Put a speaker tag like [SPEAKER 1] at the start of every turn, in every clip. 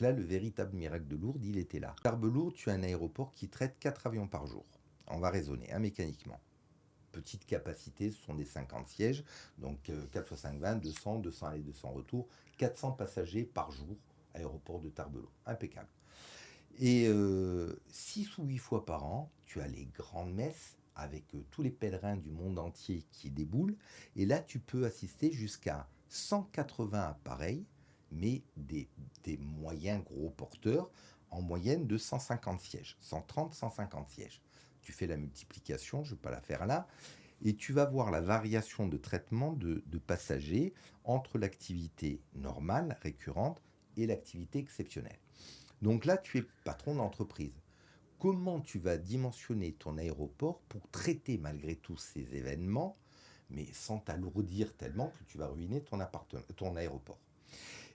[SPEAKER 1] Donc là, le véritable miracle de Lourdes, il était là. Tarbes-Lourdes, tu as un aéroport qui traite 4 avions par jour. On va raisonner, mécaniquement. Petite capacité, ce sont des 50 sièges, donc 4 x 5, 20, 200, 200 aller, 200 retour, 400 passagers par jour, aéroport de Tarbes-Lourdes. Impeccable. Et 6 ou 8 fois par an, tu as les grandes messes avec tous les pèlerins du monde entier qui déboulent. Et là, tu peux assister jusqu'à 180 appareils, mais des moyens gros porteurs, en moyenne de 150 sièges, 130, 150 sièges. Tu fais la multiplication, je ne vais pas la faire là, et tu vas voir la variation de traitement de passagers entre l'activité normale, récurrente, et l'activité exceptionnelle. Donc là, tu es patron d'entreprise. Comment tu vas dimensionner ton aéroport pour traiter malgré tous ces événements, mais sans t'alourdir tellement que tu vas ruiner ton aéroport.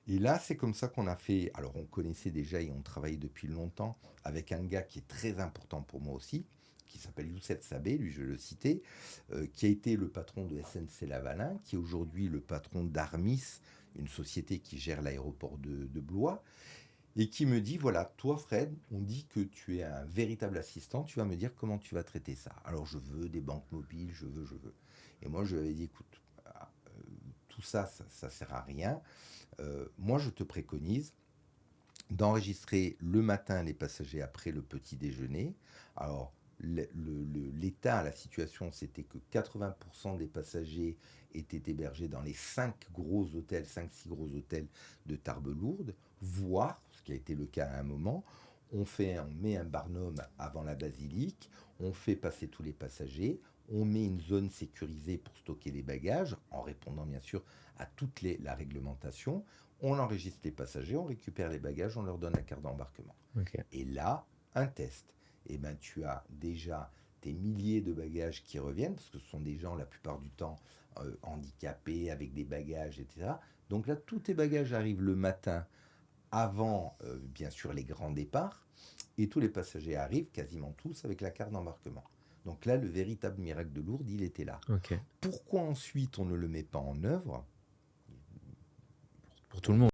[SPEAKER 1] Et là, c'est comme ça qu'on a fait. Alors, on connaissait déjà et on travaillait depuis longtemps avec un gars qui est très important pour moi aussi, qui s'appelle Youssef Sabé, lui je vais le citer, qui a été le patron de SNC Lavalin, qui est aujourd'hui le patron d'Armis, une société qui gère l'aéroport de Blois, et qui me dit, voilà, toi Fred, on dit que tu es un véritable assistant, tu vas me dire comment tu vas traiter ça. Alors je veux des banques mobiles, je veux. Et moi je lui avais dit, écoute, tout ça, ça sert à rien. Moi je te préconise d'enregistrer le matin les passagers après le petit déjeuner. Alors l'état, la situation, c'était que 80% des passagers étaient hébergés dans les 5-6 gros hôtels de Tarbes-Lourdes, voire, ce qui a été le cas à un moment, on met un barnum avant la basilique, on fait passer tous les passagers, on met une zone sécurisée pour stocker les bagages, en répondant bien sûr à la réglementation, on enregistre les passagers, on récupère les bagages, on leur donne la carte d'embarquement.
[SPEAKER 2] Ok.
[SPEAKER 1] Et là, un test. Et ben, tu as déjà des milliers de bagages qui reviennent, parce que ce sont des gens, la plupart du temps, handicapés, avec des bagages, etc. Donc là, tous tes bagages arrivent le matin, avant, bien sûr, les grands départs, et tous les passagers arrivent, quasiment tous, avec la carte d'embarquement. Donc là, le véritable miracle de Lourdes, il était là.
[SPEAKER 2] Ok.
[SPEAKER 1] Pourquoi ensuite on ne le met pas en œuvre?
[SPEAKER 2] Pour tout le monde.